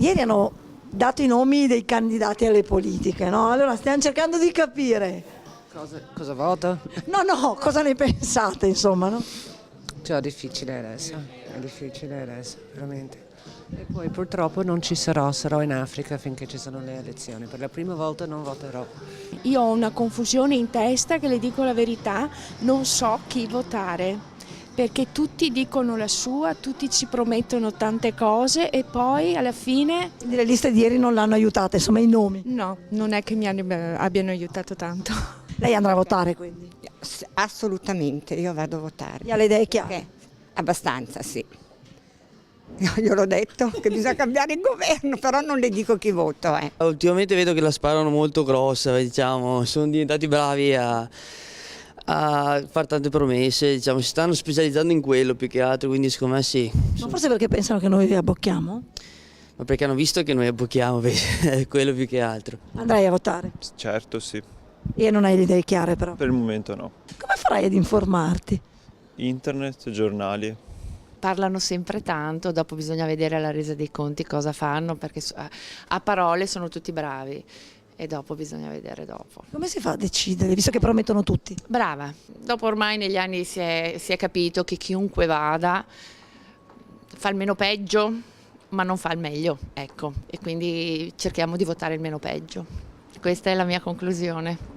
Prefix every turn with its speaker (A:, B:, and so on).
A: Ieri hanno dato i nomi dei candidati alle politiche, no? Allora stiamo cercando di capire.
B: Cosa voto?
A: No, cosa ne pensate, insomma, no?
B: Cioè, è difficile adesso, veramente. E poi purtroppo non ci sarò in Africa finché ci sono le elezioni. Per la prima volta non voterò.
C: Io ho una confusione in testa che le dico la verità, non so chi votare, perché tutti dicono la sua, tutti ci promettono tante cose e poi alla fine
A: Quindi le liste di ieri non l'hanno aiutata, insomma, i nomi.
C: no, non è che abbiano aiutato tanto.
A: Lei andrà a votare, quindi.
D: Assolutamente, io vado a votare.
A: Ha le idee chiare.
D: Abbastanza, sì. Io l'ho detto che bisogna cambiare il governo, però non le dico chi voto.
E: Ultimamente vedo che la sparano molto grossa, diciamo, sono diventati bravi a fare tante promesse, diciamo, si stanno specializzando in quello più che altro, quindi secondo me sì.
A: Ma forse perché pensano che noi abbocchiamo?
E: Ma perché hanno visto che noi abbocchiamo, è quello più che altro.
A: Andrai a votare.
F: Certo, sì.
A: E non hai le idee chiare, però.
F: Per il momento no.
A: Come farai ad informarti?
F: Internet, giornali.
G: Parlano sempre tanto, dopo bisogna vedere alla resa dei conti cosa fanno, perché a parole sono tutti bravi e dopo bisogna vedere dopo.
A: Come si fa a decidere, visto che promettono tutti?
G: Brava, dopo ormai negli anni si è capito che chiunque vada fa il meno peggio, ma non fa il meglio, ecco, e quindi cerchiamo di votare il meno peggio. Questa è la mia conclusione.